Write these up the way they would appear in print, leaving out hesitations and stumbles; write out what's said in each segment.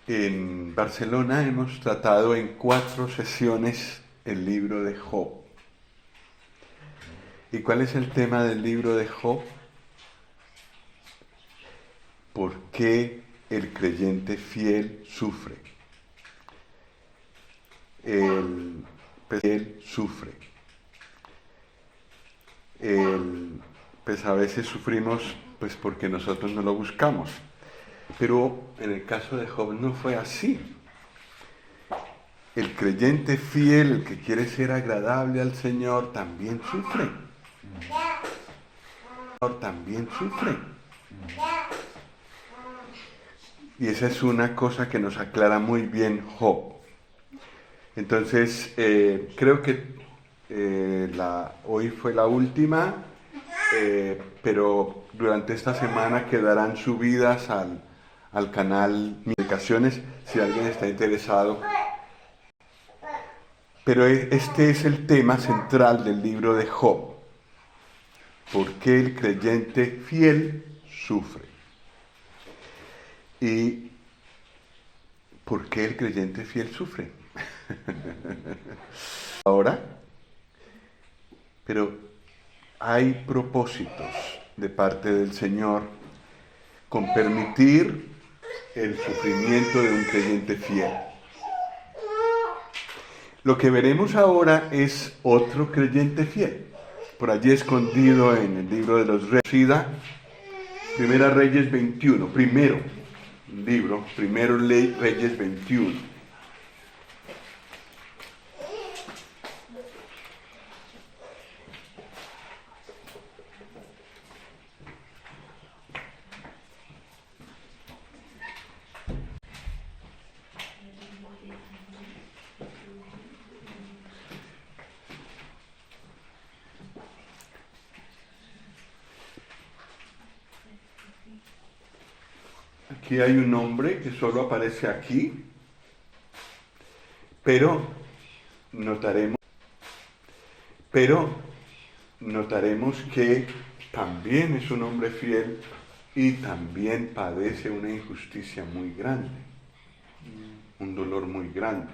En Barcelona hemos tratado en 4 sesiones el libro de Job. ¿Y cuál es el tema del libro de Job? ¿Por qué el creyente fiel sufre? El fiel sufre. Pues a veces sufrimos pues porque nosotros no lo buscamos. Pero en el caso de Job no fue así. El creyente fiel, el que quiere ser agradable al Señor, también sufre. También sufre. Y esa es una cosa que nos aclara muy bien Job. Entonces, creo que hoy fue la última, pero durante esta semana quedarán subidas al canal mis explicaciones si alguien está interesado. Pero este es el tema central del libro de Job. ¿Por qué el creyente fiel sufre? ¿Y por qué el creyente fiel sufre? Ahora, pero hay propósitos de parte del Señor con permitir el sufrimiento de un creyente fiel. Lo que veremos ahora es otro creyente fiel, por allí escondido en el libro de los Reyes, Primera Reyes 21, Primero Reyes 21. Aquí hay un nombre que solo aparece aquí, pero notaremos que también es un hombre fiel y también padece una injusticia muy grande, un dolor muy grande.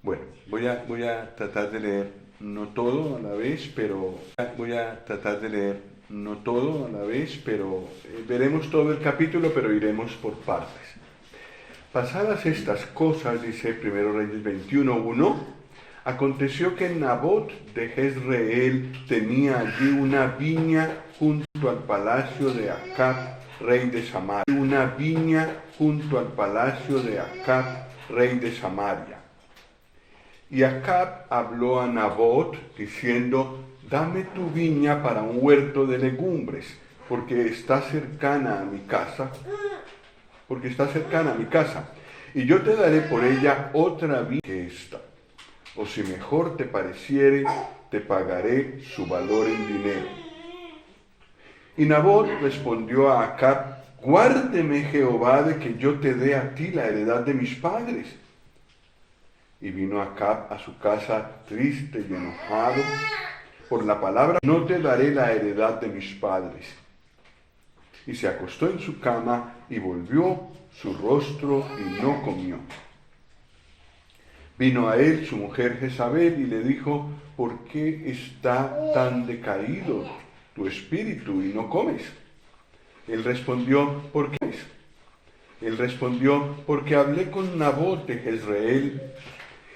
Bueno, voy a tratar de leer no todo a la vez, pero veremos todo el capítulo, pero iremos por partes. Pasadas estas cosas, dice 1 Reyes 21:1, aconteció que Nabot de Jezreel tenía allí una viña junto al palacio de Acab, rey de Samaria. Y Acab habló a Nabot diciendo: dame tu viña para un huerto de legumbres, porque está cercana a mi casa, y yo te daré por ella otra viña que esta. O si mejor te pareciere, te pagaré su valor en dinero. Y Nabot respondió a Acab: guárdeme Jehová de que yo te dé a ti la heredad de mis padres. Y vino Acab a su casa triste y enojado por la palabra: no te daré la heredad de mis padres. Y se acostó en su cama y volvió su rostro y no comió. Vino a él su mujer Jezabel y le dijo: ¿por qué está tan decaído tu espíritu y no comes? Él respondió: porque hablé con Nabot de Jezreel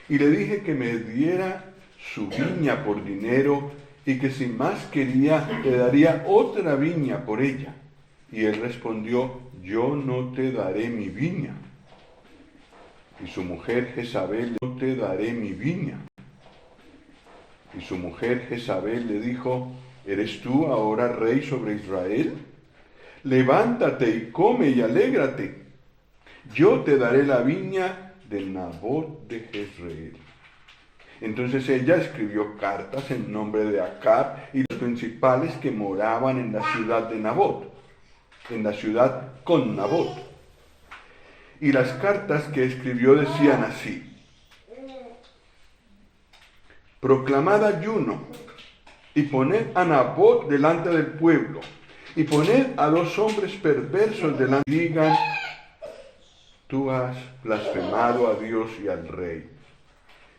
y le dije que me diera su viña por dinero y que si más quería le daría otra viña por ella. Y él respondió: yo no te daré mi viña. Y su mujer Jezabel: no te daré mi viña. Y su mujer Jezabel le dijo: ¿eres tú ahora rey sobre Israel? Levántate y come y alégrate. Yo te daré la viña de Nabot de Jezreel. Entonces ella escribió cartas en nombre de Acab y los principales que moraban en la ciudad de Nabot, en la ciudad con Nabot. Y las cartas que escribió decían así: proclamad ayuno y poned a Nabot delante del pueblo y poned a 2 hombres perversos delante y digan, tú has blasfemado a Dios y al rey.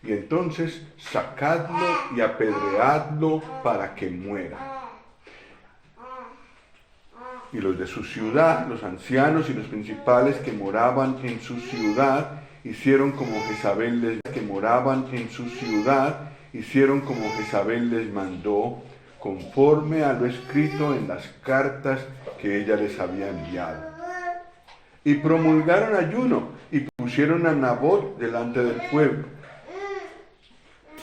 Y entonces sacadlo y apedreadlo para que muera. Y los de su ciudad, los ancianos y los principales que moraban en su ciudad, hicieron como Jezabel les mandó, conforme a lo escrito en las cartas que ella les había enviado. Y promulgaron ayuno y pusieron a Nabot delante del pueblo.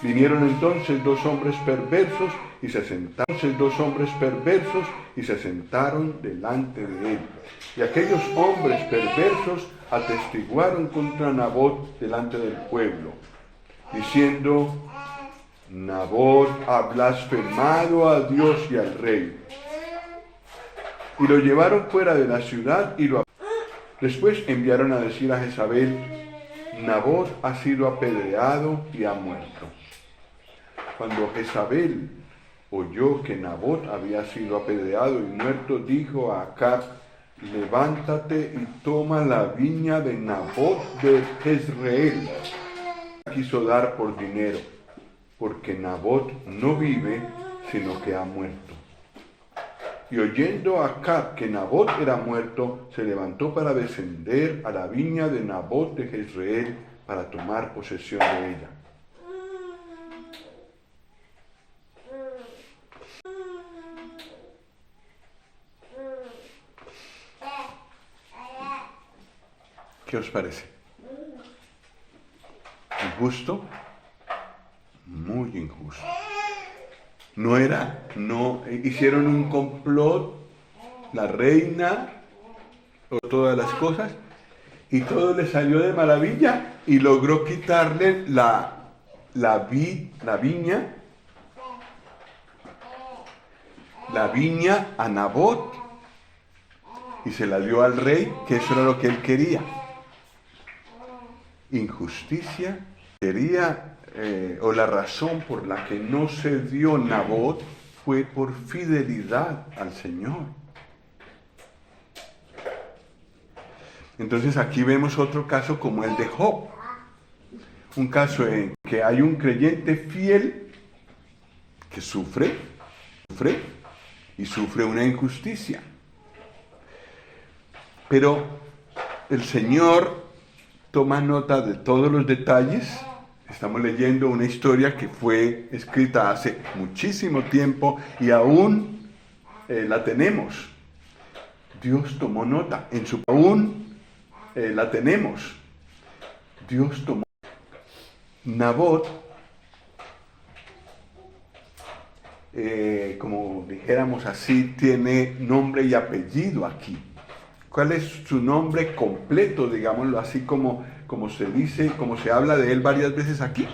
Vinieron entonces 2 hombres perversos y se sentaron delante de él. Y aquellos hombres perversos atestiguaron contra Nabot delante del pueblo, diciendo, Nabot ha blasfemado a Dios y al rey. Y lo llevaron fuera de la ciudad y después enviaron a decir a Jezabel, Nabot ha sido apedreado y ha muerto. Cuando Jezabel oyó que Nabot había sido apedreado y muerto, dijo a Acab, levántate y toma la viña de Nabot de Jezreel. Quiso dar por dinero, porque Nabot no vive, sino que ha muerto. Y oyendo a Acab que Nabot era muerto, se levantó para descender a la viña de Nabot de Jezreel para tomar posesión de ella. ¿Qué os parece? ¿Injusto? Muy injusto. No hicieron un complot, la reina, o todas las cosas, y todo le salió de maravilla, y logró quitarle la viña a Nabot, y se la dio al rey, que eso era lo que él quería. Injusticia, o la razón por la que no se dio Nabot fue por fidelidad al Señor. Entonces aquí vemos otro caso como el de Job, un caso en que hay un creyente fiel que sufre una injusticia, pero el Señor toma nota de todos los detalles. Estamos leyendo una historia que fue escrita hace muchísimo tiempo y aún la tenemos. Dios tomó nota, la tenemos. Dios tomó. Nabot, como dijéramos así, tiene nombre y apellido aquí. ¿Cuál es su nombre completo, digámoslo así, como se dice, como se habla de él varias veces aquí?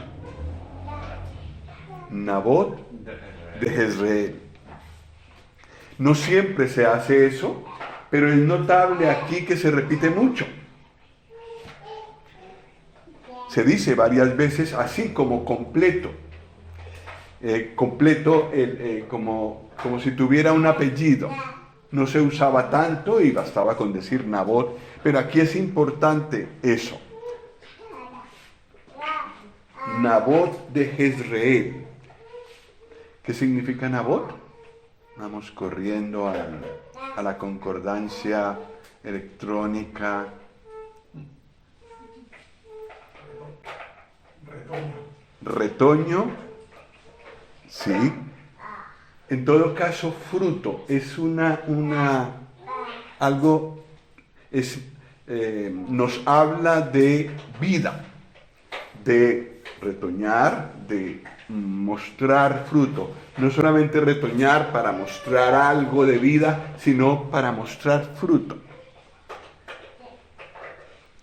Nabot de Jezreel. No siempre se hace eso, pero es notable aquí que se repite mucho. Se dice varias veces así, como completo. Como si tuviera un apellido. No se usaba tanto y bastaba con decir Nabot, pero aquí es importante eso. Nabot de Jezreel. ¿Qué significa Nabot? Vamos corriendo a la concordancia electrónica. Retoño. Sí. En todo caso, fruto es nos habla de vida, de retoñar, de mostrar fruto. No solamente retoñar para mostrar algo de vida, sino para mostrar fruto.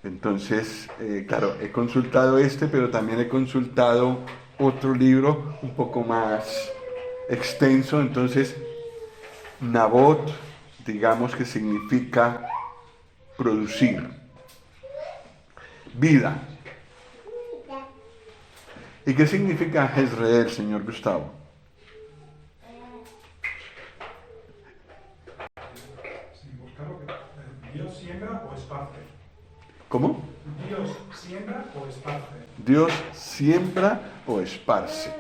Entonces, claro, he consultado pero también he consultado otro libro un poco más extenso. Entonces, Nabot, digamos que significa producir vida. ¿Y qué significa Jezreel, señor Gustavo? ¿Dios siembra o esparce? ¿Cómo? ¿Dios siembra o esparce? Dios siembra o esparce.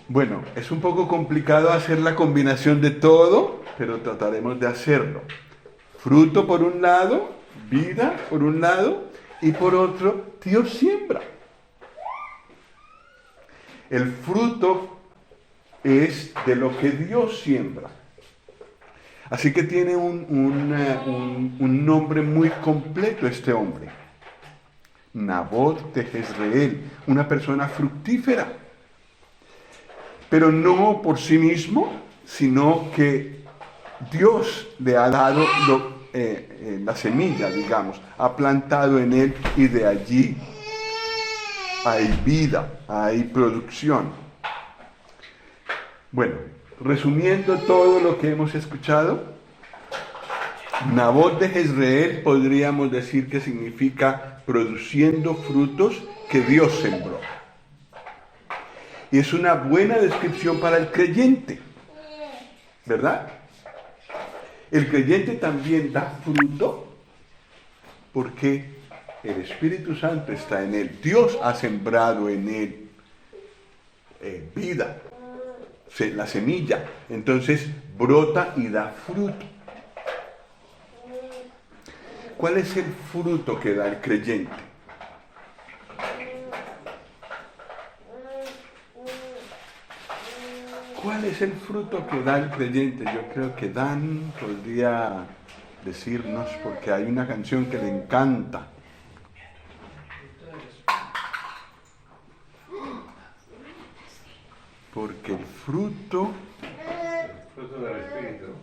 Bueno, es un poco complicado hacer la combinación de todo, pero trataremos de hacerlo. Fruto por un lado, vida por un lado, y por otro, Dios siembra. El fruto es de lo que Dios siembra. Así que tiene un nombre muy completo este hombre. Nabot de Jezreel, una persona fructífera. Pero no por sí mismo, sino que Dios le ha dado la semilla, digamos, ha plantado en él y de allí hay vida, hay producción. Bueno, resumiendo todo lo que hemos escuchado, Nabot de Jezreel podríamos decir que significa produciendo frutos que Dios sembró. Y es una buena descripción para el creyente, ¿verdad? El creyente también da fruto porque el Espíritu Santo está en él. Dios ha sembrado en él vida, la semilla. Entonces brota y da fruto. ¿Cuál es el fruto que da el creyente? ¿Cuál es el fruto que da el creyente? Yo creo que Dan podría decirnos, porque hay una canción que le encanta. Porque el fruto del Espíritu.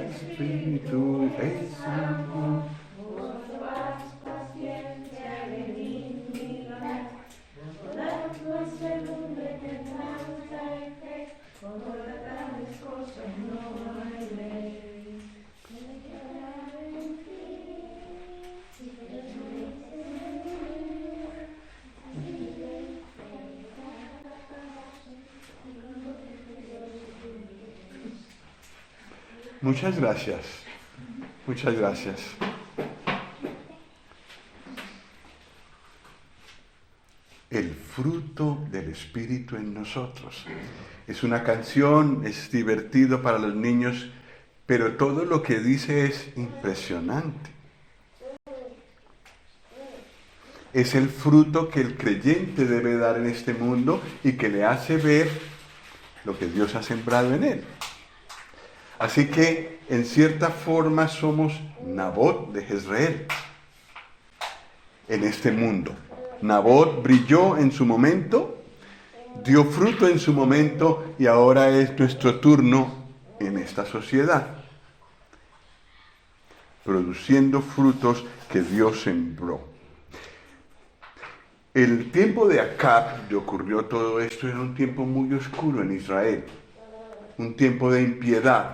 Espíritu es amor. Muchas gracias. Muchas gracias. El fruto del Espíritu en nosotros. Es una canción, es divertido para los niños, pero todo lo que dice es impresionante. Es el fruto que el creyente debe dar en este mundo y que le hace ver lo que Dios ha sembrado en él. Así que, en cierta forma, somos Nabot de Jezreel en este mundo. Nabot brilló en su momento, dio fruto en su momento y ahora es nuestro turno en esta sociedad, produciendo frutos que Dios sembró. El tiempo de Acab, donde ocurrió todo esto, era un tiempo muy oscuro en Israel, un tiempo de impiedad.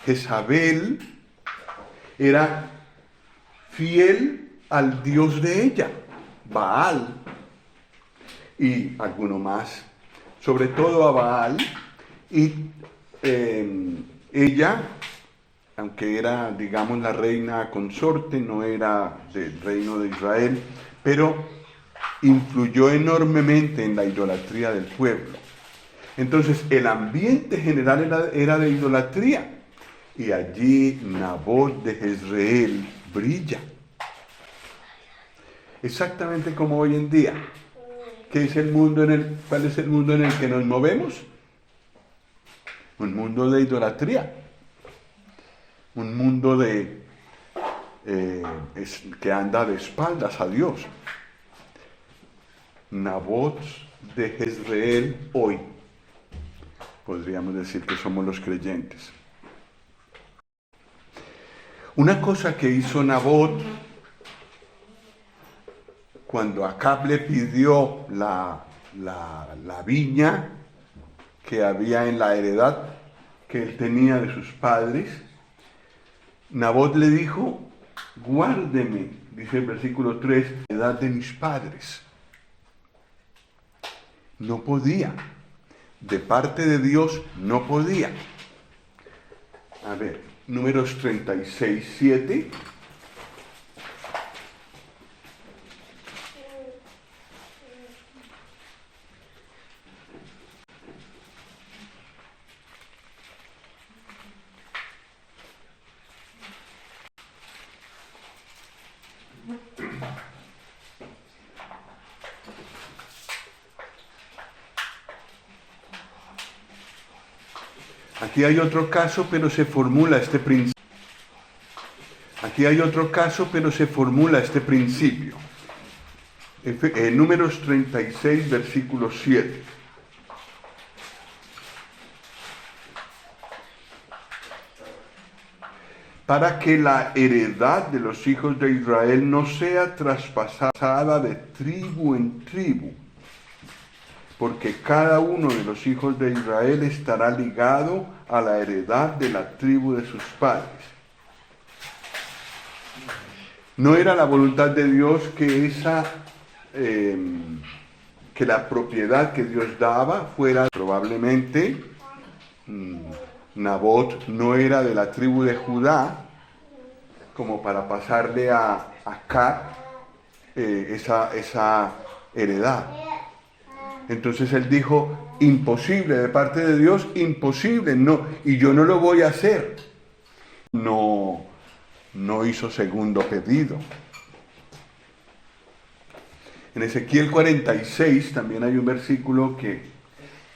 Jezabel era fiel al dios de ella, Baal, y alguno más, sobre todo a Baal, y ella, aunque era, digamos, la reina consorte, no era del reino de Israel, pero influyó enormemente en la idolatría del pueblo. Entonces, el ambiente general era de idolatría. Y allí Nabot de Jezreel brilla. Exactamente como hoy en día. ¿Qué es cuál es el mundo en el que nos movemos? Un mundo de idolatría. Un mundo que anda de espaldas a Dios. Nabot de Jezreel hoy. Podríamos decir que somos los creyentes. Una cosa que hizo Nabot cuando Acab le pidió la viña que había en la heredad que él tenía de sus padres, Nabot le dijo: guárdeme, dice el versículo 3, la heredad de mis padres. No podía, de parte de Dios no podía. A ver, Números 36, 7. Aquí hay otro caso, pero se formula este principio. Aquí hay otro caso, pero se formula este principio. Números 36, versículo 7. Para que la heredad de los hijos de Israel no sea traspasada de tribu en tribu, porque cada uno de los hijos de Israel estará ligado a la heredad de la tribu de sus padres. No era la voluntad de Dios que que la propiedad que Dios daba fuera. Probablemente Nabot no era de la tribu de Judá como para pasarle a Acab esa heredad. Entonces él dijo, imposible, de parte de Dios, imposible, no, y yo no lo voy a hacer. No hizo segundo pedido. En Ezequiel 46 también hay un versículo que,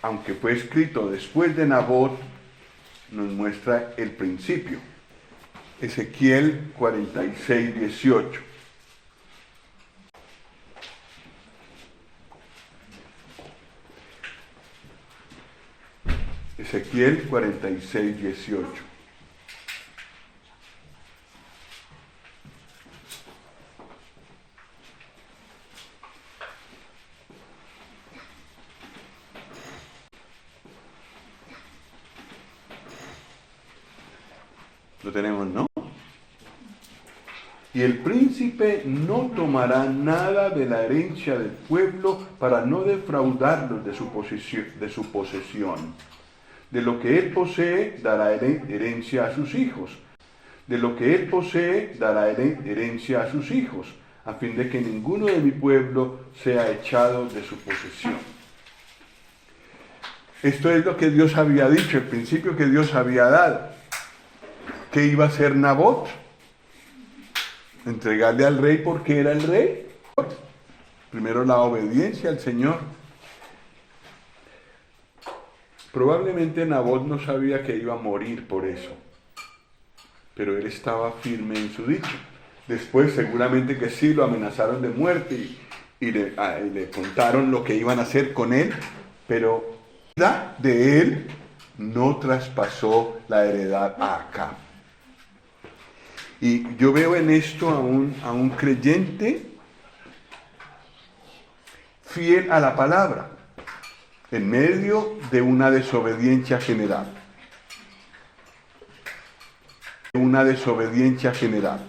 aunque fue escrito después de Nabot, nos muestra el principio. Ezequiel 46, 18. Ezequiel 46, 18. Lo tenemos, ¿no? Y el príncipe no tomará nada de la herencia del pueblo para no defraudarlos de su posesión. De lo que él posee, dará herencia a sus hijos. De lo que él posee, dará herencia a sus hijos, a fin de que ninguno de mi pueblo sea echado de su posesión. Esto es lo que Dios había dicho, el principio que Dios había dado. ¿Qué iba a hacer Nabot? Entregarle al rey porque era el rey. Primero la obediencia al Señor. Probablemente Nabot no sabía que iba a morir por eso, pero él estaba firme en su dicho. Después seguramente que sí, lo amenazaron de muerte y le contaron lo que iban a hacer con él, pero la vida de él no traspasó la heredad a Acab. Y yo veo en esto a un creyente fiel a la palabra, en medio de una desobediencia general. Una desobediencia general.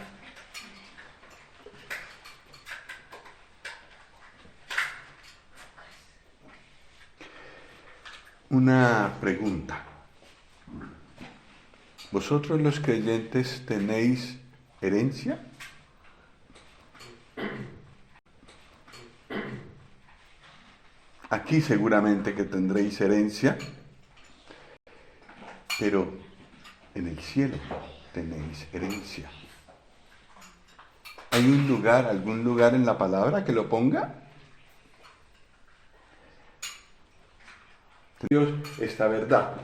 Una pregunta. ¿Vosotros los creyentes tenéis herencia? Aquí seguramente que tendréis herencia, pero en el cielo tenéis herencia. ¿Hay algún lugar en la palabra que lo ponga? Dios, esta verdad.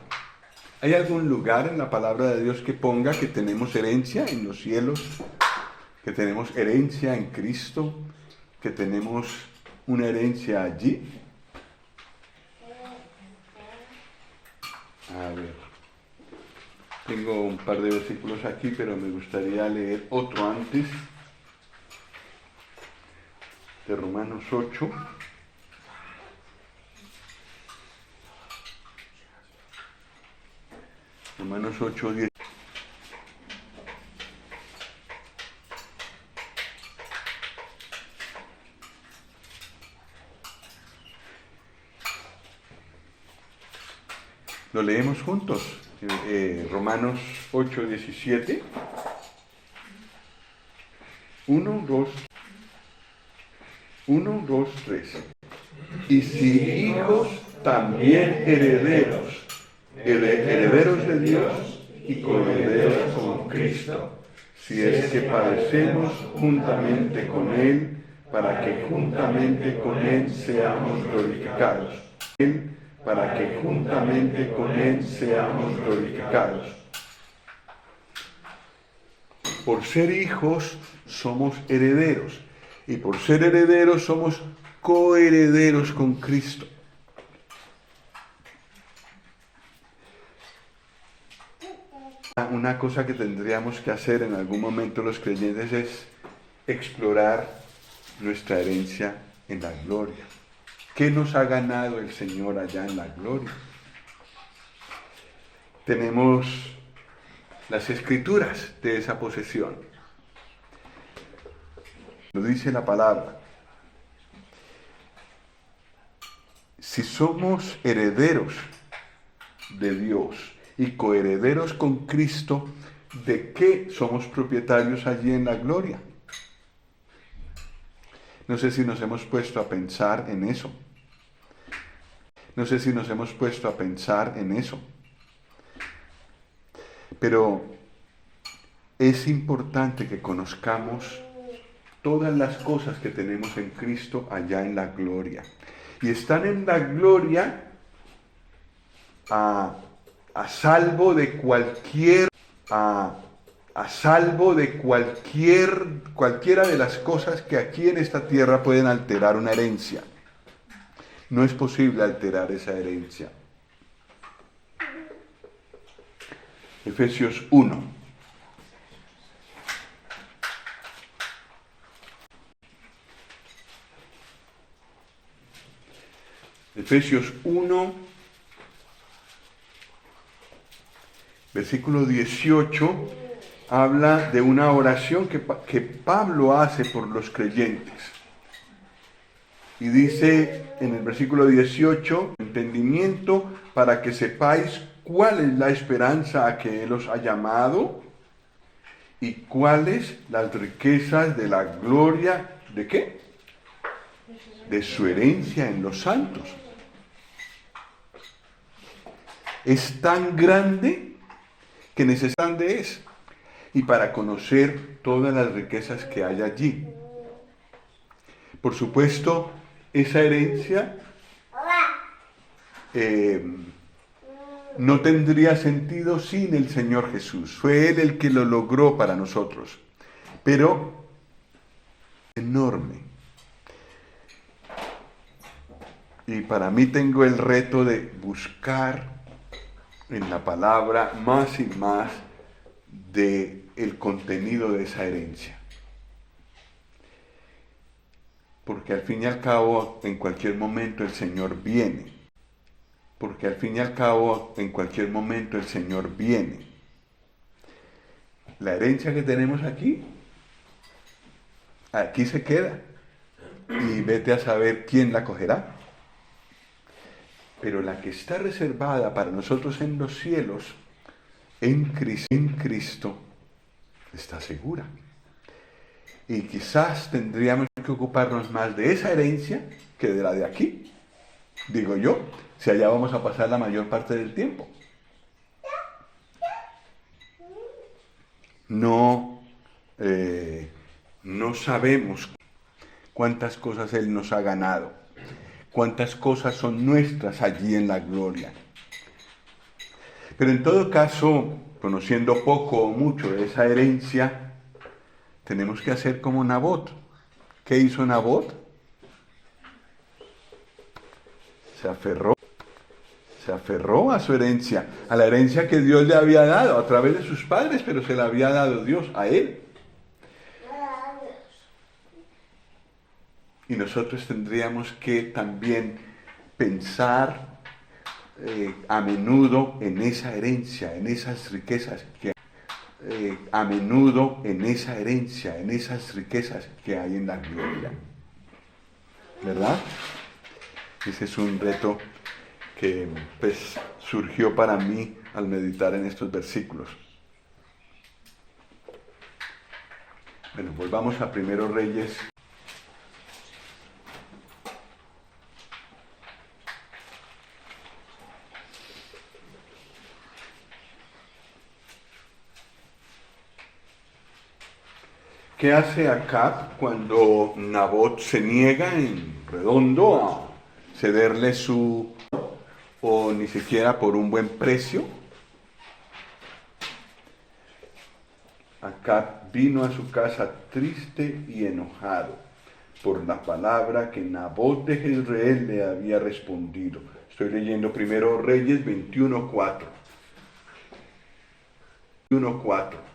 ¿Hay algún lugar en la palabra de Dios que ponga que tenemos herencia en los cielos? Que tenemos herencia en Cristo, que tenemos una herencia allí. A ver, tengo un par de versículos aquí, pero me gustaría leer otro antes, de Romanos 8. Romanos 8, 10. ¿Lo leemos juntos? Romanos 8:17. 1, 2, 3. Y si hijos, también herederos, herederos de Dios y coherederos con Cristo, si es que padecemos juntamente con Él, para que juntamente con Él seamos glorificados. Para que juntamente con Él seamos glorificados. Por ser hijos somos herederos, y por ser herederos somos coherederos con Cristo. Una cosa que tendríamos que hacer en algún momento los creyentes es explorar nuestra herencia en la gloria. ¿Qué nos ha ganado el Señor allá en la gloria? Tenemos las escrituras de esa posesión. Lo dice la palabra. Si somos herederos de Dios y coherederos con Cristo, ¿de qué somos propietarios allí en la gloria? No sé si nos hemos puesto a pensar en eso. Pero es importante que conozcamos todas las cosas que tenemos en Cristo allá en la gloria. Y están en la gloria a salvo de cualquiera de las cosas que aquí en esta tierra pueden alterar una herencia. No es posible alterar esa herencia. Efesios 1. Efesios 1, versículo 18, habla de una oración que Pablo hace por los creyentes. Y dice en el versículo 18, entendimiento para que sepáis cuál es la esperanza a que Él os ha llamado y cuáles las riquezas de la gloria, ¿de qué? De su herencia en los santos. Es tan grande que necesitan de eso. Y para conocer todas las riquezas que hay allí. Por supuesto, esa herencia no tendría sentido sin el Señor Jesús. Fue Él el que lo logró para nosotros. Pero enorme. Y para mí tengo el reto de buscar en la palabra más y más de el contenido de esa herencia. Porque al fin y al cabo, en cualquier momento el Señor viene. La herencia que tenemos aquí se queda. Y vete a saber quién la cogerá. Pero la que está reservada para nosotros en los cielos, en Cristo, está segura. Y quizás tendríamos que ocuparnos más de esa herencia que de la de aquí. Digo yo, si allá vamos a pasar la mayor parte del tiempo. No sabemos cuántas cosas Él nos ha ganado. Cuántas cosas son nuestras allí en la gloria. Pero en todo caso, conociendo poco o mucho de esa herencia, tenemos que hacer como Nabot. ¿Qué hizo Nabot? Se aferró a su herencia, a la herencia que Dios le había dado a través de sus padres, pero se la había dado Dios a él. Y nosotros tendríamos que también pensar a menudo en esa herencia, en esas riquezas que hay en la gloria. ¿Verdad? Ese es un reto que pues, surgió para mí al meditar en estos versículos. Bueno, volvamos a Primero Reyes. ¿Qué hace Acab cuando Nabot se niega en redondo a cederle o ni siquiera por un buen precio? Acab vino a su casa triste y enojado por la palabra que Nabot de Jezreel le había respondido. Estoy leyendo Primero Reyes 21:4. 21:4.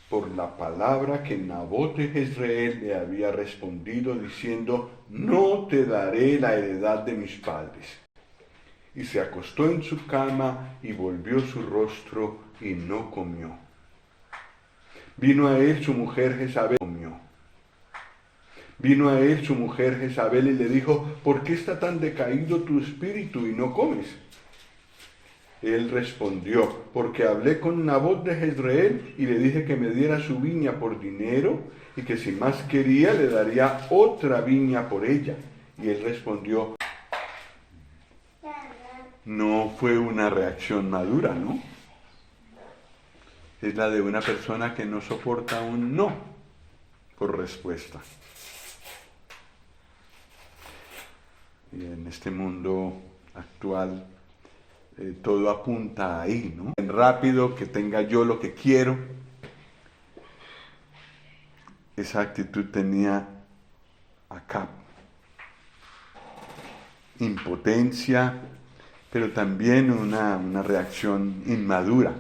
Por la palabra que Nabot de Jezreel le había respondido, diciendo: no te daré la heredad de mis padres. Y se acostó en su cama y volvió su rostro y no comió. Vino a él su mujer Jezabel y comió. Vino a él su mujer Jezabel y le dijo: ¿por qué está tan decaído tu espíritu y no comes? Él respondió: porque hablé con Nabot de Jezreel y le dije que me diera su viña por dinero y que si más quería le daría otra viña por ella. Y él respondió. No fue una reacción madura, ¿no? Es la de una persona que no soporta un no por respuesta. Y en este mundo actual todo apunta ahí, ¿no? Rápido, que tenga yo lo que quiero. Esa actitud tenía Acab. Impotencia, pero también una reacción inmadura.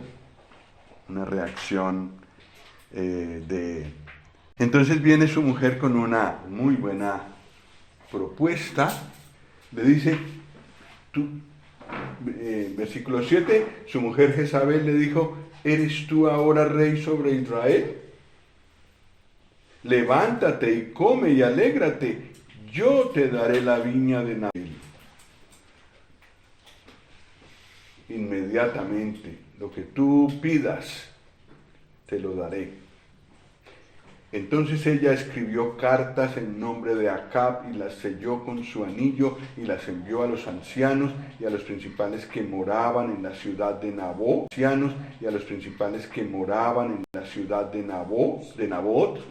Una reacción Entonces viene su mujer con una muy buena propuesta. Le dice, versículo 7, su mujer Jezabel le dijo: ¿eres tú ahora rey sobre Israel? Levántate y come y alégrate, yo te daré la viña de Nabot. Inmediatamente, lo que tú pidas, te lo daré. Entonces ella escribió cartas en nombre de Acab y las selló con su anillo y las envió a los ancianos y a los principales que moraban en la ciudad de Nabot, y a los principales que moraban en la ciudad de Nabot,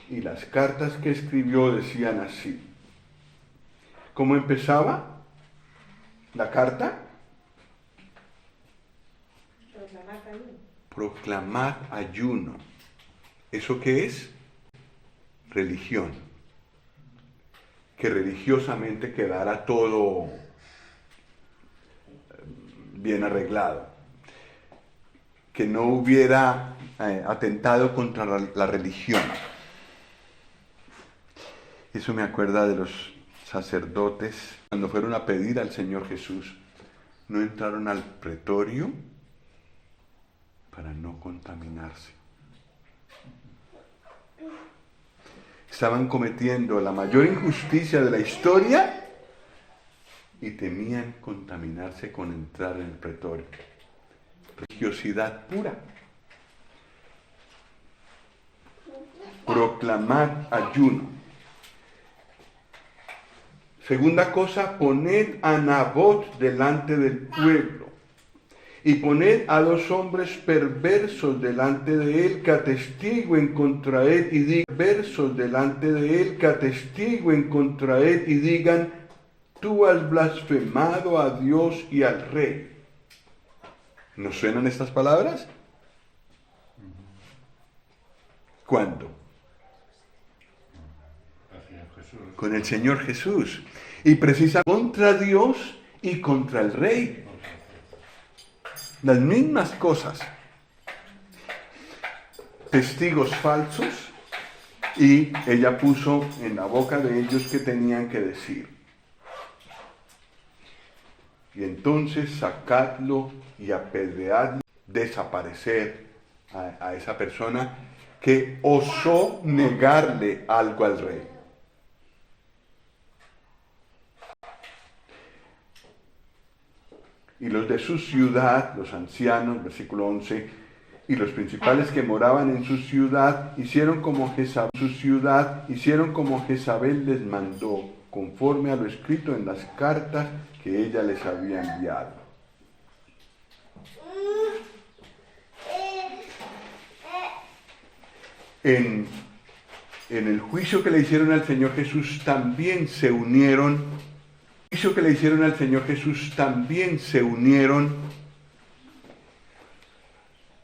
y las cartas que escribió decían así. ¿Cómo empezaba la carta? Proclamad ayuno. ¿Eso qué es? Religión. Que religiosamente quedara todo bien arreglado. Que no hubiera atentado contra la religión. Eso me acuerda de los sacerdotes cuando fueron a pedir al Señor Jesús. No entraron al pretorio para no contaminarse. Estaban cometiendo la mayor injusticia de la historia y temían contaminarse con entrar en el pretorio. Religiosidad pura. Proclamad ayuno. Segunda cosa, poned a Nabot delante del pueblo. Y poned a 2 hombres perversos delante de él que atestiguen contra él y digan: tú has blasfemado a Dios y al rey. ¿Nos suenan estas palabras? ¿Cuándo? Con el Señor Jesús. Y precisamente contra Dios y contra el rey. Las mismas cosas. Testigos falsos, y ella puso en la boca de ellos que tenían que decir. Y entonces sacadlo y apedreadlo, desaparecer a esa persona que osó negarle algo al rey. y los de su ciudad, los ancianos, versículo 11, y los principales que moraban en su ciudad, hicieron como Jezabel les mandó, conforme a lo escrito en las cartas que ella les había enviado. En el juicio que le hicieron al Señor Jesús también se unieron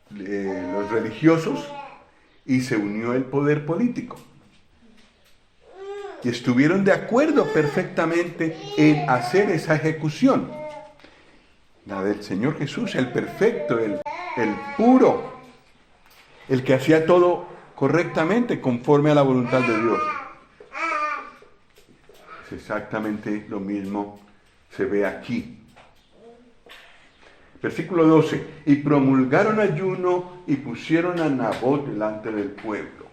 los religiosos y se unió el poder político. Y estuvieron de acuerdo perfectamente en hacer esa ejecución. La del Señor Jesús, el perfecto, el puro, el que hacía todo correctamente conforme a la voluntad de Dios. Es exactamente lo mismo se ve aquí. Versículo 12. Y promulgaron ayuno y pusieron a Nabot delante del pueblo.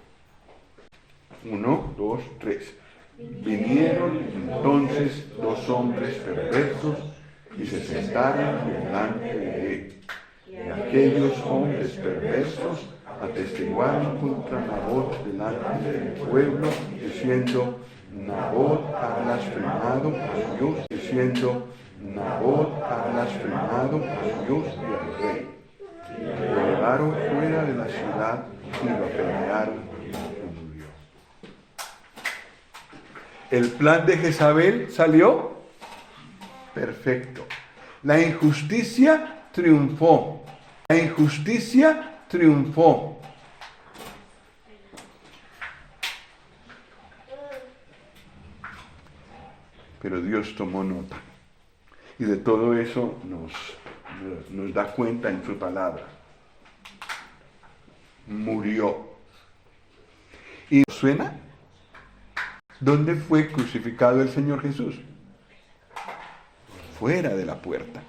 1, 2, 3. Vinieron entonces 2 hombres perversos y se sentaron delante de él. Y aquellos hombres perversos atestiguaron contra Nabot delante del pueblo, diciendo: Nabot ha blasfemado a Dios, Nabot ha blasfemado a Dios y al rey. Lo llevaron fuera de la ciudad y lo apedrearon y murió. El plan de Jezabel salió perfecto. La injusticia triunfó. Pero Dios tomó nota. Y de todo eso nos da cuenta en su palabra. Murió. ¿Y suena? ¿Dónde fue crucificado el Señor Jesús? Fuera de la puerta.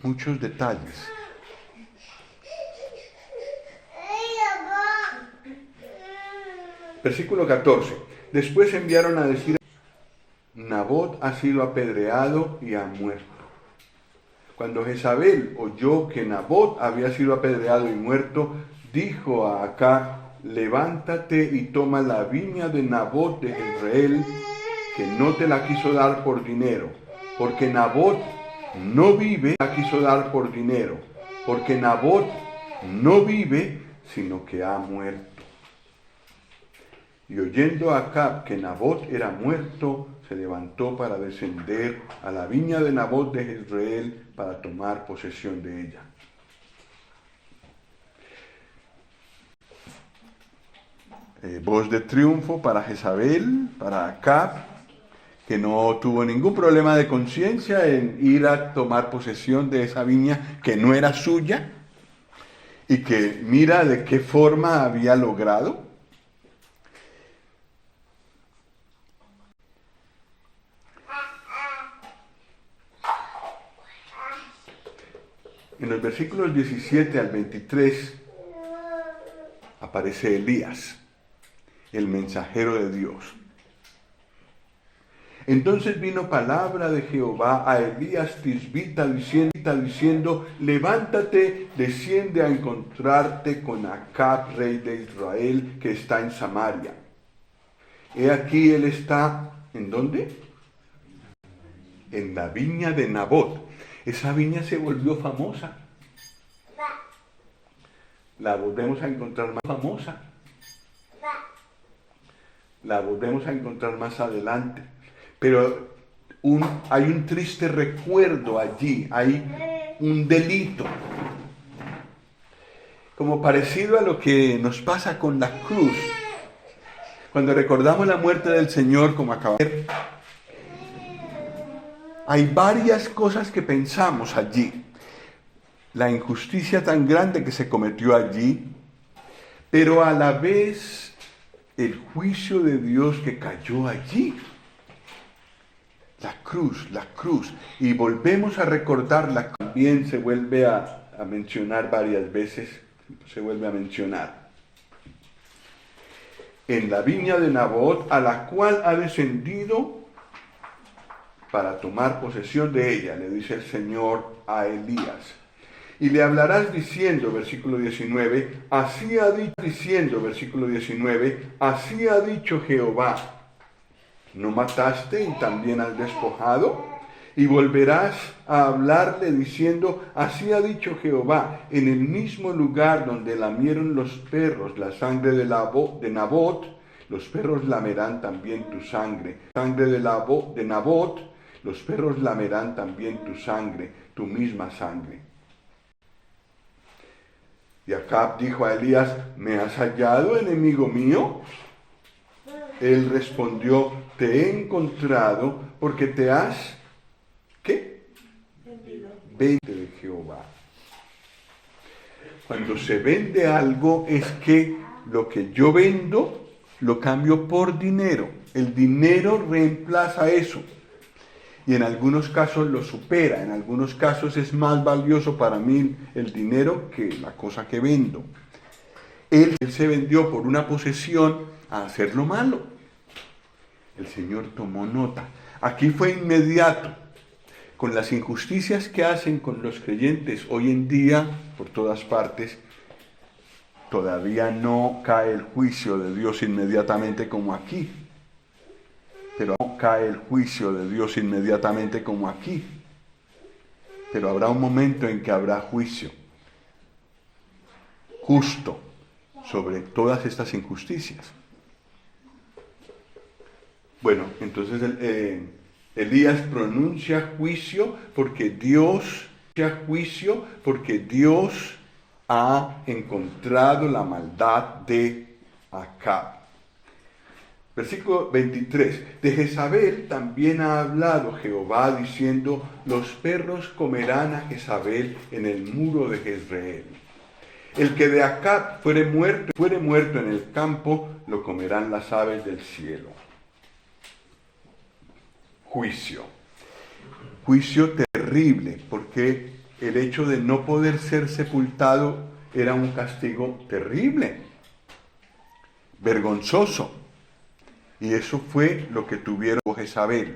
Muchos detalles. Versículo 14. Después enviaron a decir: Nabot ha sido apedreado y ha muerto. Cuando Jezabel oyó que Nabot había sido apedreado y muerto, dijo a Acab: levántate y toma la viña de Nabot de Jezreel, que no te la quiso dar por dinero, porque Nabot no vive, sino que ha muerto. Y oyendo a Acab que Nabot era muerto, se levantó para descender a la viña de Nabot de Jezreel para tomar posesión de ella. Voz de triunfo para Jezabel, para Acab, que no tuvo ningún problema de conciencia en ir a tomar posesión de esa viña que no era suya y que mira de qué forma había logrado. En los versículos 17 al 23 aparece Elías, el mensajero de Dios. Entonces vino palabra de Jehová a Elías Tisbita diciendo: levántate, desciende a encontrarte con Acab, rey de Israel, que está en Samaria. He aquí él está, ¿en dónde? En la viña de Nabot. Esa viña se volvió famosa. La volvemos a encontrar más famosa. La volvemos a encontrar más adelante. Pero hay un triste recuerdo allí, hay un delito. Como parecido a lo que nos pasa con la cruz. Cuando recordamos la muerte del Señor, como acabamos de ver, hay varias cosas que pensamos allí. La injusticia tan grande que se cometió allí, pero a la vez el juicio de Dios que cayó allí. La cruz. Y volvemos a recordarla. También se vuelve a mencionar varias veces. En la viña de Nabot, a la cual ha descendido para tomar posesión de ella, le dice el Señor a Elías. Y le hablarás diciendo, versículo 19, así ha dicho Jehová, ¿no mataste y también has despojado? Y volverás a hablarle diciendo, así ha dicho Jehová, en el mismo lugar donde lamieron los perros la sangre de Nabot, los perros lamerán también tu sangre. Sangre de Nabot, los perros lamerán también tu sangre, tu misma sangre. Y Acab dijo a Elías, ¿me has hallado, enemigo mío? Él respondió, te he encontrado porque te has, ¿qué? Vendido de Jehová. Cuando se vende algo es que lo que yo vendo lo cambio por dinero. El dinero reemplaza eso. Y en algunos casos lo supera, en algunos casos es más valioso para mí el dinero que la cosa que vendo. Él se vendió por una posesión a hacer lo malo. El Señor tomó nota. Aquí fue inmediato. Con las injusticias que hacen con los creyentes hoy en día, por todas partes, todavía no cae el juicio de Dios inmediatamente como aquí. Pero no cae el juicio de Dios inmediatamente como aquí. Pero habrá un momento en que habrá juicio justo sobre todas estas injusticias. Bueno, entonces Elías pronuncia juicio porque Dios ha encontrado la maldad de Acab. Versículo 23. De Jezabel también ha hablado Jehová diciendo, los perros comerán a Jezabel en el muro de Jezreel. El que de Acab fuere muerto en el campo, lo comerán las aves del cielo. Juicio terrible, porque el hecho de no poder ser sepultado era un castigo terrible, vergonzoso. Y eso fue lo que tuvieron Jezabel.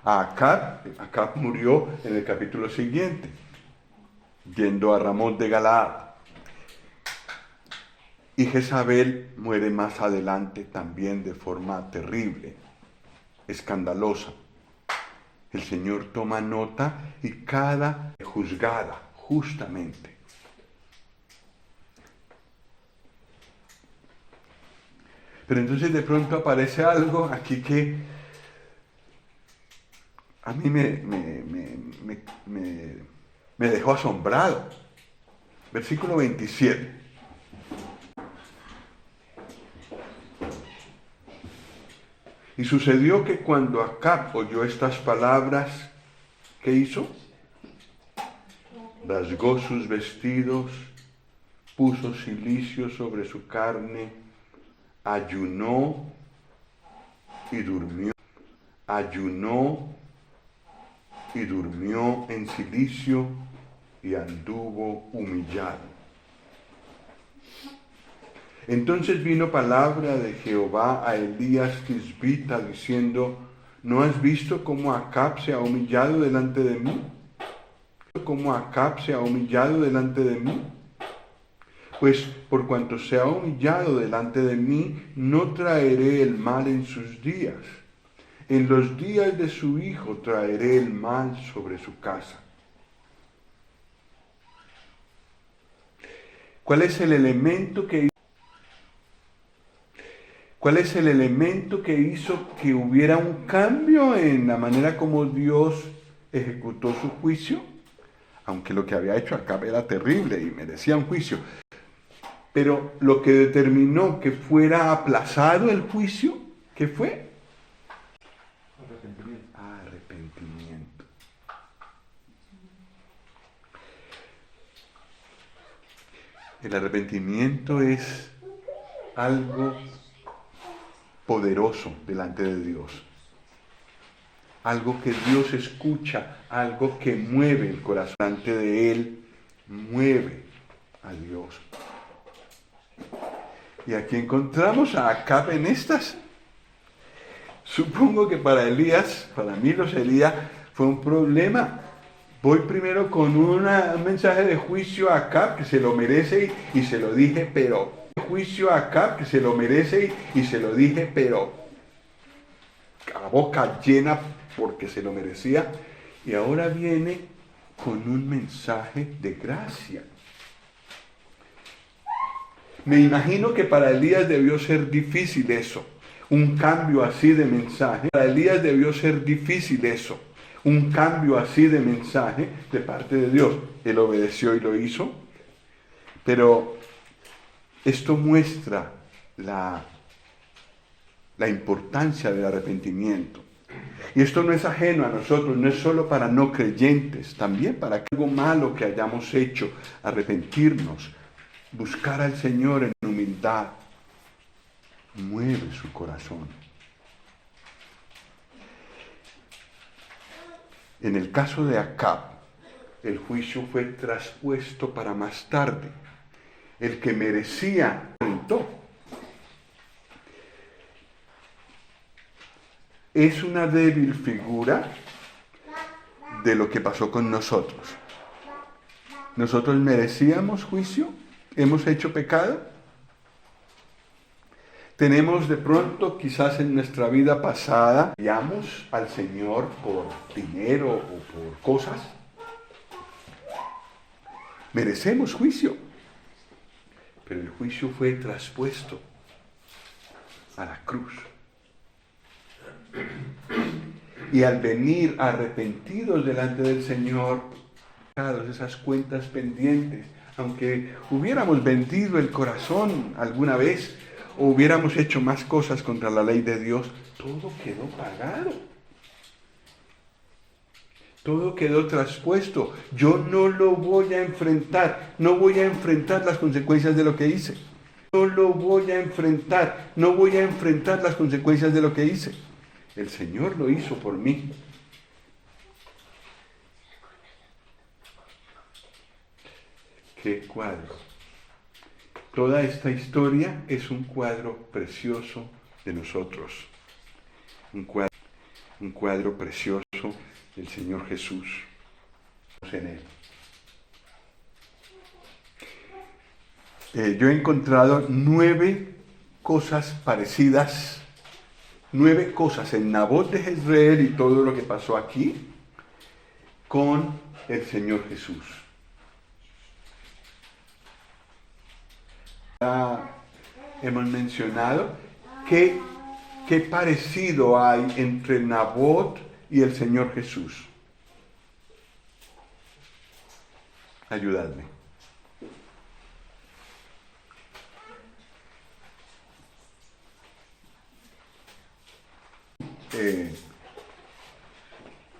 Acab murió en el capítulo siguiente, yendo a Ramot de Galaad. Y Jezabel muere más adelante también de forma terrible, escandalosa. El Señor toma nota y cada juzgada justamente. Pero entonces de pronto aparece algo aquí que a mí me dejó asombrado. Versículo 27. Y sucedió que cuando Acab oyó estas palabras, ¿qué hizo? Rasgó sus vestidos, puso cilicio sobre su carne, ayunó y durmió en cilicio y anduvo humillado. Entonces vino palabra de Jehová a Elías Tisbita diciendo, ¿no has visto cómo Acab se ha humillado delante de mí? Pues por cuanto se ha humillado delante de mí, no traeré el mal en sus días. En los días de su hijo traeré el mal sobre su casa. ¿Cuál es el elemento que hizo que hubiera un cambio en la manera como Dios ejecutó su juicio? Aunque lo que había hecho Acab era terrible y merecía un juicio. Pero lo que determinó que fuera aplazado el juicio, ¿qué fue? Arrepentimiento. El arrepentimiento es algo poderoso delante de Dios. Algo que Dios escucha, algo que mueve el corazón delante de Él, mueve a Dios. Y aquí encontramos a Acab en estas. Supongo que para Elías, para mí lo sería, fue un problema. Voy primero con un mensaje de juicio a Acab, que se lo merece y se lo dije, pero... Juicio a Acab, que se lo merece y se lo dije, pero... a boca llena porque se lo merecía. Y ahora viene con un mensaje de gracia. Me imagino que para Elías debió ser difícil eso. Un cambio así de mensaje. Para Elías debió ser difícil eso. Un cambio así de mensaje de parte de Dios. Él obedeció y lo hizo. Pero esto muestra la importancia del arrepentimiento. Y esto no es ajeno a nosotros, no es solo para no creyentes, también para que algo malo que hayamos hecho, arrepentirnos, buscar al Señor en humildad, mueve su corazón. En el caso de Acab, el juicio fue traspuesto para más tarde. El que merecía, enfrentó. Es una débil figura de lo que pasó con nosotros. ¿Nosotros merecíamos juicio? ¿Hemos hecho pecado? Tenemos de pronto, quizás en nuestra vida pasada, fallamos al Señor por dinero o por cosas. Merecemos juicio, pero el juicio fue traspuesto a la cruz. Y al venir arrepentidos delante del Señor, esas cuentas pendientes, aunque hubiéramos vendido el corazón alguna vez, o hubiéramos hecho más cosas contra la ley de Dios, todo quedó pagado. Todo quedó traspuesto. Yo no lo voy a enfrentar. No voy a enfrentar las consecuencias de lo que hice. No lo voy a enfrentar. No voy a enfrentar las consecuencias de lo que hice. El Señor lo hizo por mí. ¡Qué cuadro! Toda esta historia es un cuadro precioso de nosotros. Un cuadro precioso del Señor Jesús. En él. Yo he encontrado 9 cosas parecidas, 9 cosas en Nabot de Jezreel y todo lo que pasó aquí con el Señor Jesús. Hemos mencionado qué parecido hay entre Nabot y el Señor Jesús. Ayudadme.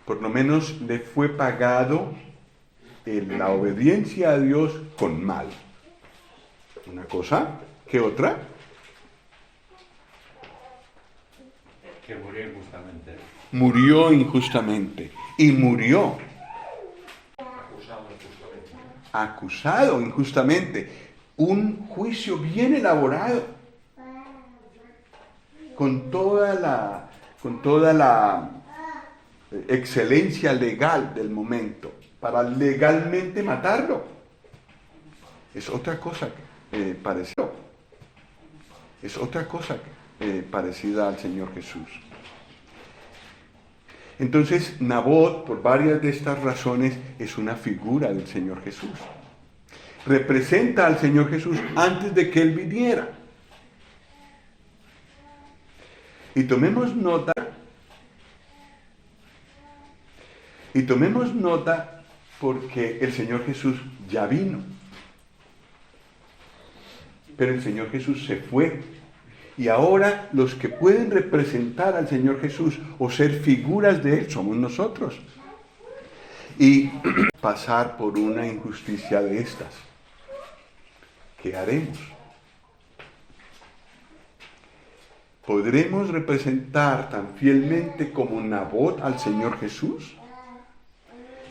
Por lo menos le fue pagado la obediencia a Dios con mal. Una cosa, ¿qué otra? Que murió injustamente. Murió injustamente. Y murió. Acusado injustamente. Un juicio bien elaborado. Con toda la excelencia legal del momento. Para legalmente matarlo. Es otra cosa parecida. Es otra cosa parecida al Señor Jesús. Entonces, Nabot, por varias de estas razones, es una figura del Señor Jesús. Representa al Señor Jesús antes de que Él viniera. Y tomemos nota porque el Señor Jesús ya vino. Pero el Señor Jesús se fue. Y ahora los que pueden representar al Señor Jesús o ser figuras de Él somos nosotros. Y pasar por una injusticia de estas. ¿Qué haremos? ¿Podremos representar tan fielmente como Nabot al Señor Jesús?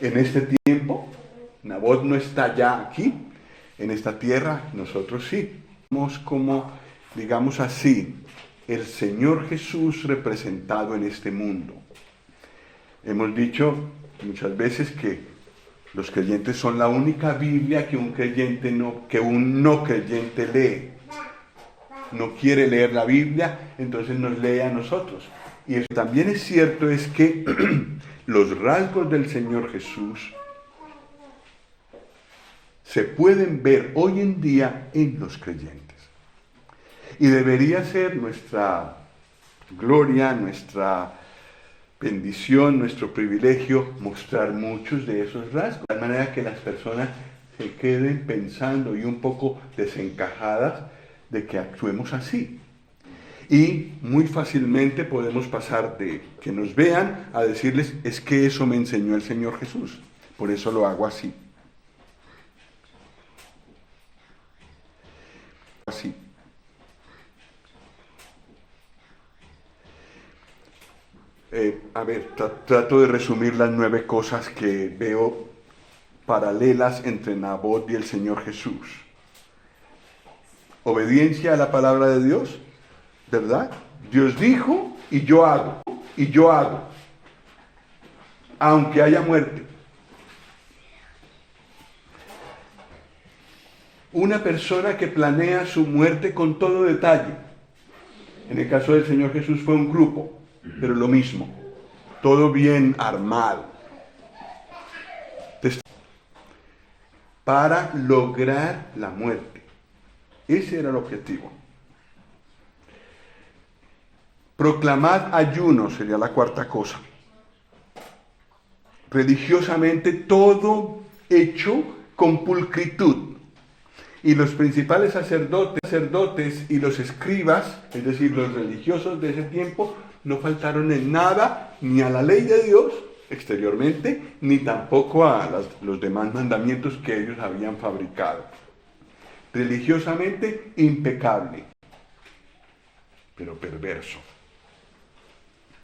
En este tiempo, Nabot no está ya aquí, en esta tierra, nosotros sí. Somos como, digamos así, el Señor Jesús representado en este mundo. Hemos dicho muchas veces que los creyentes son la única Biblia que un no creyente lee. No quiere leer la Biblia, entonces nos lee a nosotros. Y eso también es cierto, es que los rasgos del Señor Jesús se pueden ver hoy en día en los creyentes. Y debería ser nuestra gloria, nuestra bendición, nuestro privilegio, mostrar muchos de esos rasgos, de manera que las personas se queden pensando y un poco desencajadas de que actuemos así. Y muy fácilmente podemos pasar de que nos vean a decirles, es que eso me enseñó el Señor Jesús, por eso lo hago así. Así. Trato de resumir las 9 cosas que veo paralelas entre Nabot y el Señor Jesús. Obediencia a la palabra de Dios, ¿verdad? Dios dijo y yo hago, aunque haya muerte. Una persona que planea su muerte con todo detalle. En el caso del Señor Jesús fue un grupo, pero lo mismo, todo bien armado, para lograr la muerte. Ese era el objetivo. Proclamad ayuno sería la 4ª cosa. Religiosamente todo hecho con pulcritud. Y los principales sacerdotes y los escribas, es decir, los religiosos de ese tiempo, no faltaron en nada, ni a la ley de Dios exteriormente, ni tampoco a los demás mandamientos que ellos habían fabricado. Religiosamente impecable, pero perverso.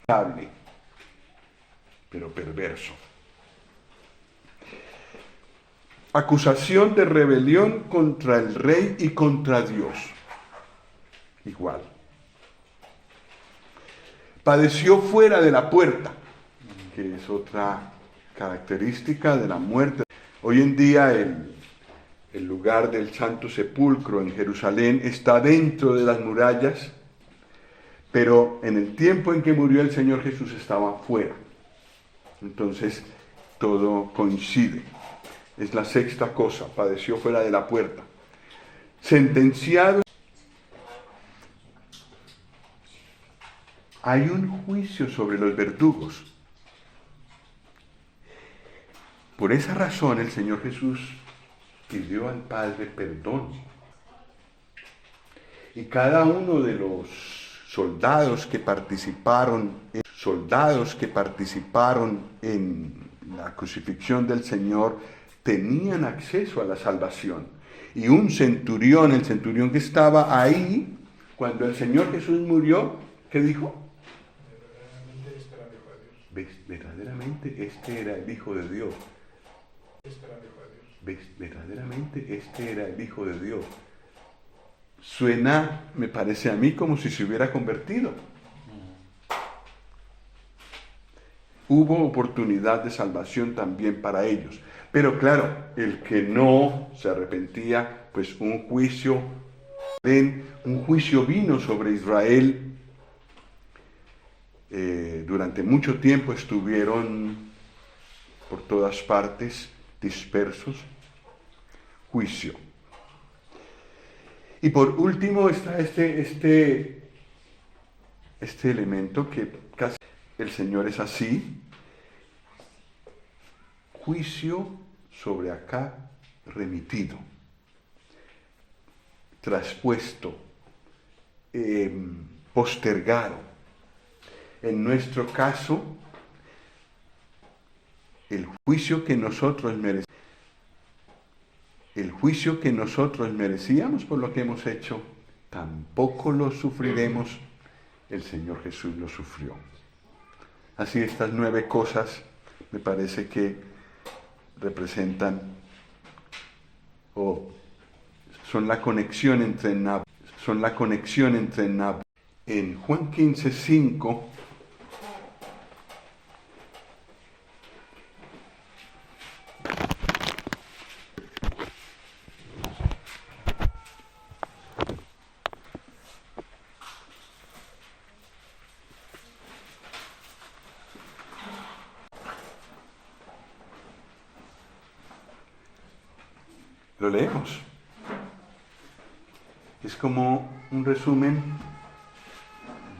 Impecable, pero perverso. Acusación de rebelión contra el rey y contra Dios. Igual. Padeció fuera de la puerta, que es otra característica de la muerte. Hoy en día el lugar del Santo Sepulcro en Jerusalén está dentro de las murallas, pero en el tiempo en que murió el Señor Jesús estaba fuera. Entonces todo coincide. Es la 6ª cosa, padeció fuera de la puerta. Sentenciado. Hay un juicio sobre los verdugos. Por esa razón el Señor Jesús pidió al Padre perdón. Y cada uno de los soldados que participaron en la crucifixión del Señor, tenían acceso a la salvación. Y un centurión, el centurión que estaba ahí, cuando el Señor Jesús murió, ¿qué dijo? Verdaderamente este era el Hijo de Dios. Verdaderamente este era el Hijo de Dios. Suena, me parece a mí, como si se hubiera convertido. Hubo oportunidad de salvación también para ellos. Pero claro, el que no se arrepentía, pues un juicio vino sobre Israel. Durante mucho tiempo estuvieron por todas partes dispersos. Juicio. Y por último está este elemento que casi el Señor es así. Juicio sobre acá remitido, traspuesto, postergado. En nuestro caso, el juicio que nosotros merecíamos por lo que hemos hecho, tampoco lo sufriremos. El Señor Jesús lo sufrió. Así estas 9 cosas me parece que representan o son la conexión entre Nabot en Juan 15:5, lo leemos. Es como un resumen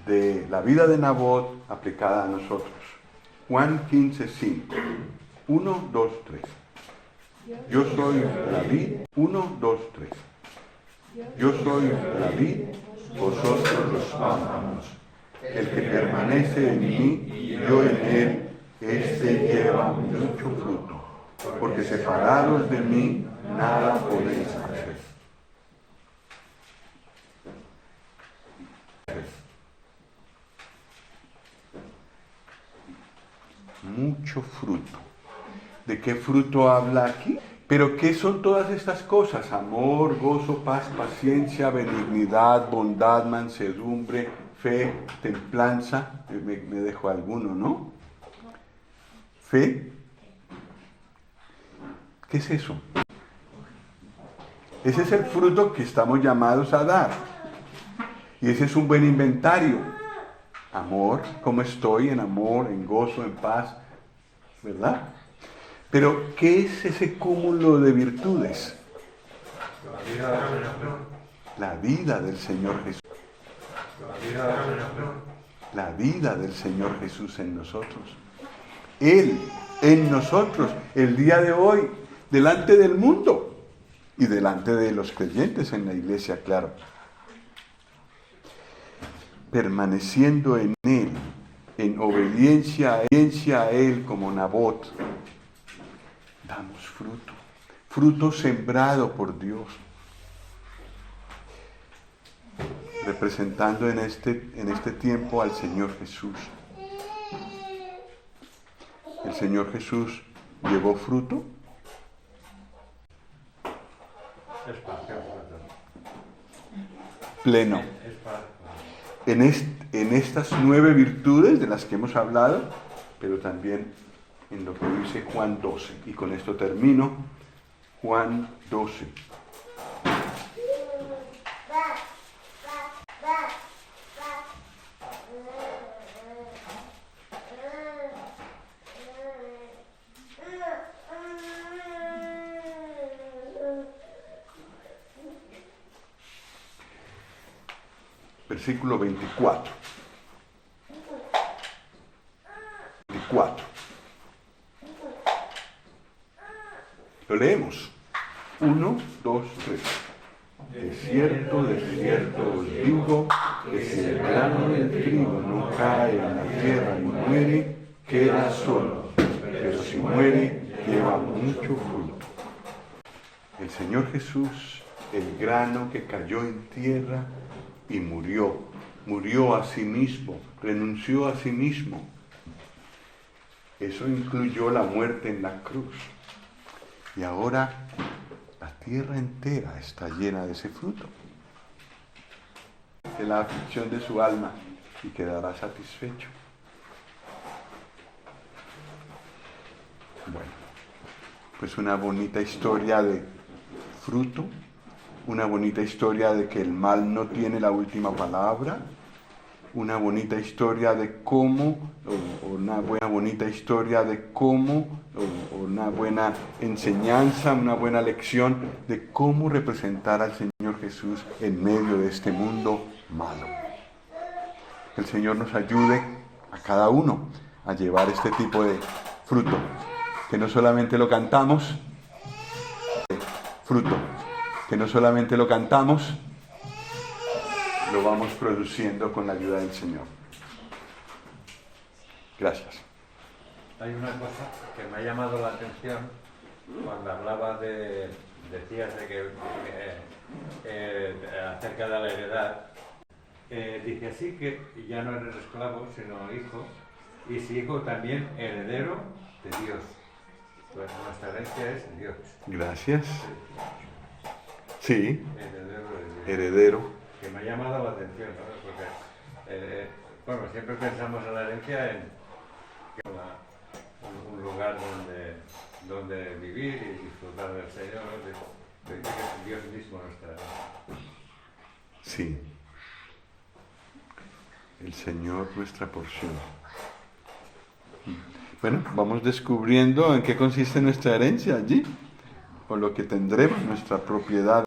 de la vida de Nabot aplicada a nosotros. Juan 15:5. 1, 2, 3. Yo soy la vid. 1, 2, 3. Yo soy la vid, vosotros los pámpanos. El que permanece en mí y yo en él, éste lleva mucho fruto, porque separados de mí nada podéis hacer. Mucho fruto. ¿De qué fruto habla aquí? Pero ¿qué son todas estas cosas? Amor, gozo, paz, paciencia, benignidad, bondad, mansedumbre, fe, templanza. Me dejo alguno, ¿no? Fe. ¿Qué es eso? Ese es el fruto que estamos llamados a dar. Y ese es un buen inventario. Amor, ¿cómo estoy en amor, en gozo, en paz? ¿Verdad? Pero, ¿qué es ese cúmulo de virtudes? La vida del Señor Jesús. La vida del Señor Jesús en nosotros. Él en nosotros, el día de hoy, delante del mundo y delante de los creyentes en la iglesia, claro. Permaneciendo en Él, en obediencia a Él como Nabot, damos fruto, fruto sembrado por Dios, representando en este tiempo al Señor Jesús. El Señor Jesús llevó fruto. Pleno. En estas 9 virtudes de las que hemos hablado, pero también en lo que dice Juan 12. Y con esto termino. Juan 12. Versículo 24. 24. Lo leemos. 1, 2, 3. De cierto os digo, que si el grano del trigo no cae en la tierra y muere, queda solo. Pero si muere, lleva mucho fruto. El Señor Jesús, el grano que cayó en tierra, y murió a sí mismo, renunció a sí mismo. Eso incluyó la muerte en la cruz. Y ahora la tierra entera está llena de ese fruto. De la aflicción de su alma y quedará satisfecho. Bueno, pues una bonita historia de fruto. Una bonita historia de que el mal no tiene la última palabra, una bonita historia de cómo, una buena enseñanza, una buena lección de cómo representar al Señor Jesús en medio de este mundo malo. Que el Señor nos ayude a cada uno a llevar este tipo de fruto, que no solamente lo cantamos, fruto. Que no solamente lo cantamos, lo vamos produciendo con la ayuda del Señor. Gracias. Hay una cosa que me ha llamado la atención cuando hablaba decías de que acerca de la heredad. Dice así que ya no eres esclavo, sino hijo, y si hijo también heredero de Dios. Pues nuestra herencia es Dios. Gracias. Sí. Heredero de Dios. Heredero. Que me ha llamado la atención, ¿no? Porque bueno, siempre pensamos en la herencia en un lugar donde vivir y disfrutar del Señor, de que Dios mismo nuestra herencia. Sí. El Señor nuestra porción. Bueno, vamos descubriendo en qué consiste nuestra herencia allí, o lo que tendremos, nuestra propiedad.